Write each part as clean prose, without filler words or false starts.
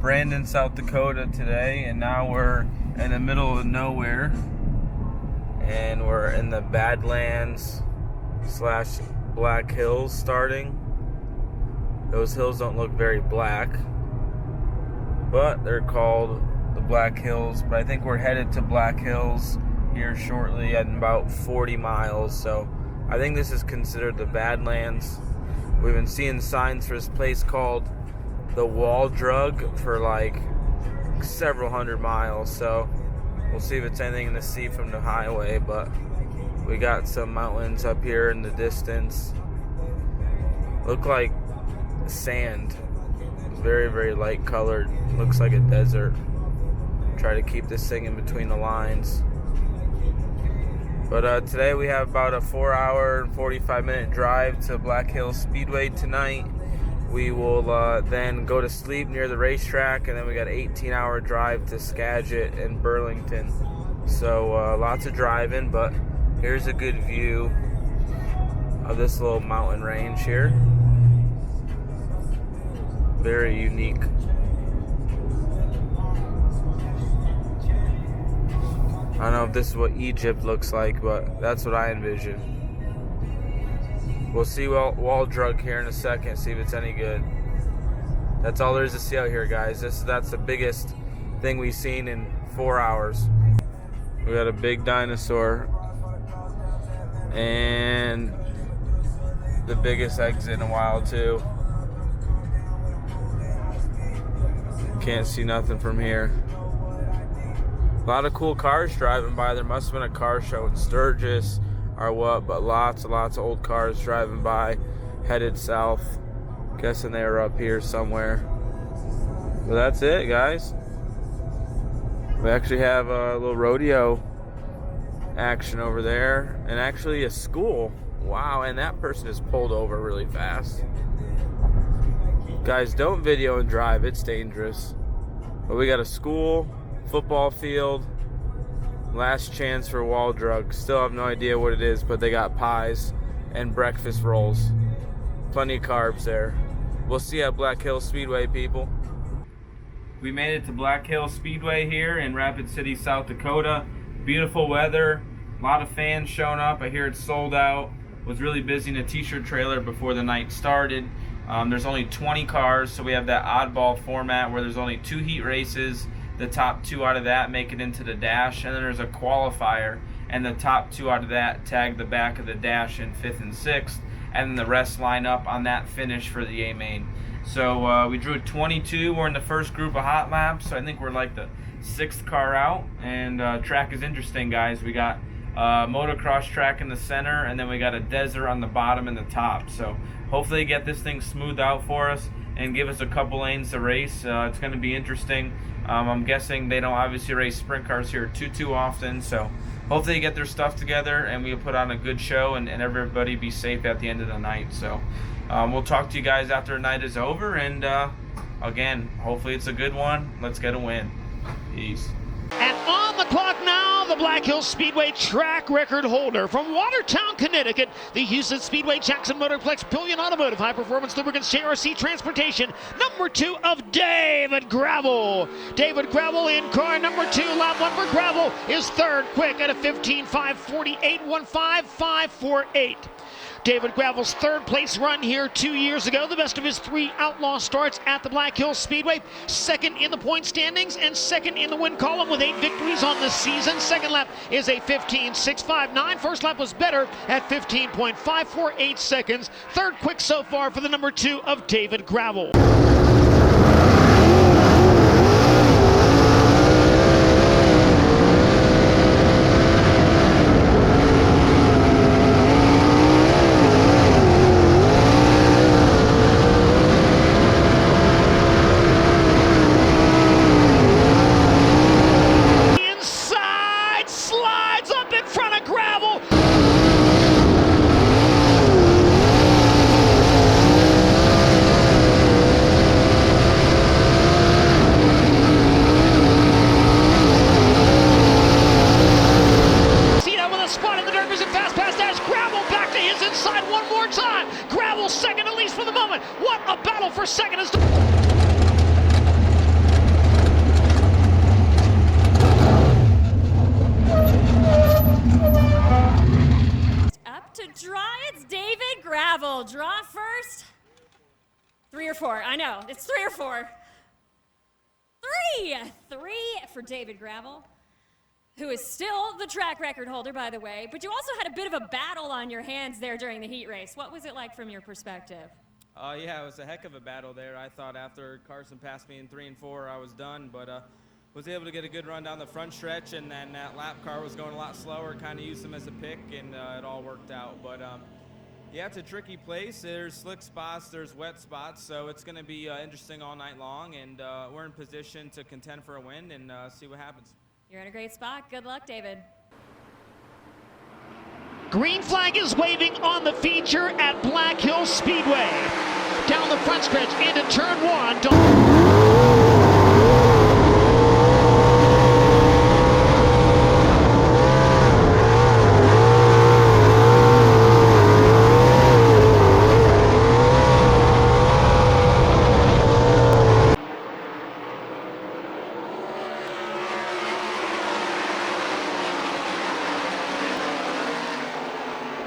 Brandon, South Dakota today, and now we're in the middle of nowhere, and we're in the Badlands / Black Hills starting. Those hills don't look very black, but they're called the Black Hills. But I think we're headed to Black Hills here shortly at about 40 miles, so I think this is considered the Badlands. We've been seeing signs for this place called the Wall Drug for like several hundred miles, so we'll see if it's anything to see from the highway. But we got some mountains up here in the distance. Look like sand. Very, very light colored. Looks like a desert. Try to keep this thing in between the lines. But today we have about a 4-hour and 45-minute drive to Black Hills Speedway tonight. We will then go to sleep near the racetrack, and then we got an 18-hour drive to Skagit and Burlington. So lots of driving, but here's a good view of this little mountain range here. Very unique. I don't know if this is what Egypt looks like, but that's what I envision. We'll see Wall Drug here in a second, see if it's any good. That's all there is to see out here, guys. That's the biggest thing we've seen in 4 hours. We got a big dinosaur and the biggest exit in a while too. Can't see nothing from here. A lot of cool cars driving by. There must have been a car show in Sturgis or what, but lots of old cars driving by, headed south. Guessing they were up here somewhere. But that's it, guys. We actually have a little rodeo action over there, and actually a school. Wow, and that person is pulled over really fast. Guys, don't video and drive, it's dangerous. But we got a school, football field, last chance for Wall Drug. Still have no idea what it is, but they got pies and breakfast rolls. Plenty of carbs there. We'll see you at Black Hills Speedway, people. We made it to Black Hills Speedway here in Rapid City, South Dakota. Beautiful weather, a lot of fans showing up. I hear it's sold out. Was really busy in a t-shirt trailer before the night started. There's only 20 cars, so we have that oddball format where there's only 2 heat races. The top 2 out of that make it into the dash, and then there's a qualifier, and the top 2 out of that tag the back of the dash in 5th and 6th, and then the rest line up on that finish for the A main. So we drew 22. We're in the first group of hot laps, so I think we're like the 6th car out, and track is interesting, guys. We got motocross track in the center, and then we got a desert on the bottom and the top. So hopefully get this thing smoothed out for us and give us a couple lanes to race. It's going to be interesting. I'm guessing they don't obviously race sprint cars here too often, so hopefully they get their stuff together and we'll put on a good show and everybody be safe at the end of the night. So we'll talk to you guys after the night is over, and again, hopefully it's a good one. Let's get a win. Peace. And on the clock now, the Black Hills Speedway track record holder from Watertown, Connecticut, the Houston Speedway Jackson Motorplex Billion Automotive High Performance Lubricants JRC Transportation, number 2 of David Gravel. David Gravel in car number 2, lap 1 for Gravel, is third quick at a 15.548.15.548. David Gravel's third place run here 2 years ago, the best of his 3 Outlaw starts at the Black Hills Speedway. Second in the point standings and second in the win column with 8 victories on the season. Second lap is a 15.659. First lap was better at 15.548 seconds. Third quick so far for the number 2 of David Gravel. Second, at least for the moment. What a battle for second as the draw. It's David Gravel. Draw first. 3 or 4. I know. It's 3 or 4. 3! 3 for David Gravel, who is still the track record holder, by the way. But you also had a bit of a battle on your hands there during the heat race. What was it like from your perspective? Yeah, it was a heck of a battle there. I thought after Carson passed me in 3 and 4, I was done, but was able to get a good run down the front stretch, and then that lap car was going a lot slower, kind of used them as a pick, and it all worked out. But yeah, it's a tricky place. There's slick spots, there's wet spots, so it's going to be interesting all night long, and we're in position to contend for a win and see what happens. You're in a great spot. Good luck, David. Green flag is waving on the feature at Black Hills Speedway. Down the front stretch into turn 1.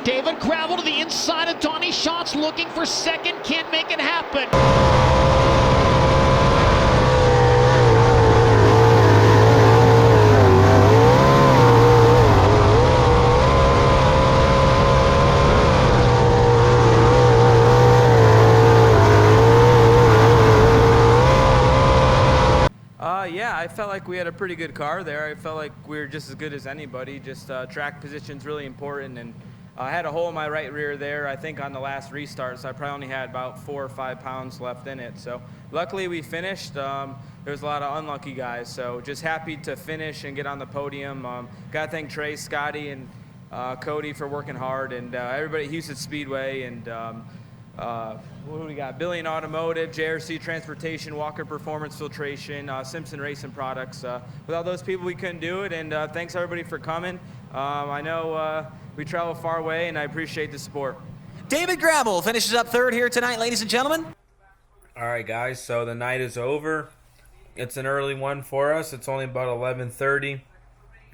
David Gravel to the inside of Donnie Schatz, looking for second, can't make it happen. Yeah, I felt like we had a pretty good car there. I felt like we were just as good as anybody. Just track position's really important, and I had a hole in my right rear there, I think on the last restart, so I probably only had about 4 or 5 pounds left in it. So luckily we finished. There was a lot of unlucky guys, so just happy to finish and get on the podium. Got to thank Trey, Scotty, and Cody for working hard, and everybody at Houston Speedway, and what do we got? Billion Automotive, JRC Transportation, Walker Performance Filtration, Simpson Racing Products. Without those people, we couldn't do it, and thanks everybody for coming. I know we travel far away, and I appreciate the support. David Gravel finishes up third here tonight, ladies and gentlemen. All right, guys, so the night is over. It's an early one for us. It's only about 11:30.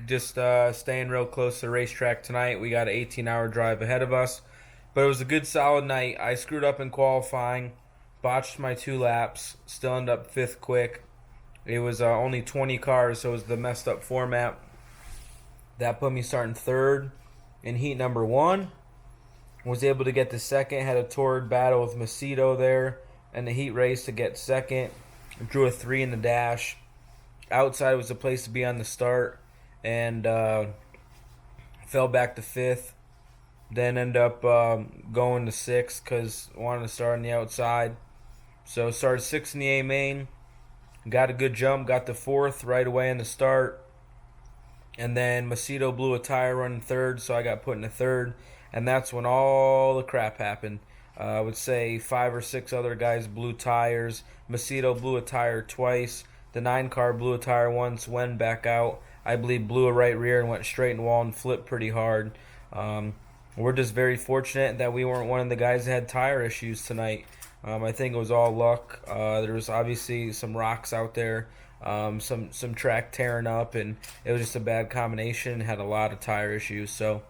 Just staying real close to the racetrack tonight. We got an 18-hour drive ahead of us. But it was a good, solid night. I screwed up in qualifying, botched my 2 laps, still ended up 5th quick. It was only 20 cars, so it was the messed up format. That put me starting 3rd in heat number 1. Was able to get to 2nd, had a torrid battle with Macedo there in the heat race to get 2nd. Drew a 3 in the dash. Outside was the place to be on the start, and fell back to 5th. Then end up going to 6th because I wanted to start on the outside. So started 6th in the A main. Got a good jump. Got to 4th right away in the start. And then Macedo blew a tire running 3rd, so I got put into 3rd. And that's when all the crap happened. I would say 5 or 6 other guys blew tires. Macedo blew a tire twice. The 9 car blew a tire once, went back out. I believe blew a right rear and went straight in the wall and flipped pretty hard. We're just very fortunate that we weren't one of the guys that had tire issues tonight. I think it was all luck. There was obviously some rocks out there, some track tearing up, and it was just a bad combination. Had a lot of tire issues. So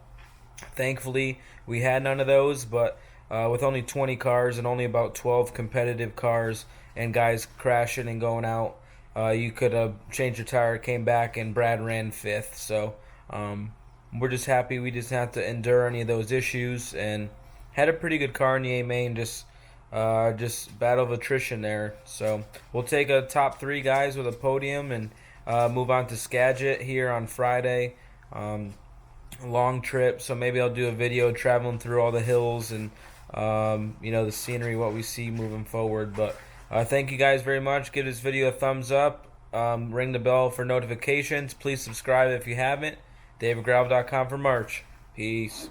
thankfully we had none of those, but with only 20 cars and only about 12 competitive cars and guys crashing and going out, you could have changed your tire, came back, and Brad ran 5th. So we're just happy we just have to endure any of those issues, and had a pretty good car in the A main, just battle of attrition there. So we'll take a top 3 guys with a podium and move on to Skagit here on Friday. Long trip, so maybe I'll do a video traveling through all the hills and the scenery, what we see moving forward. But thank you guys very much. Give this video a thumbs up. Ring the bell for notifications. Please subscribe if you haven't. DavidGravel.com for merch. Peace.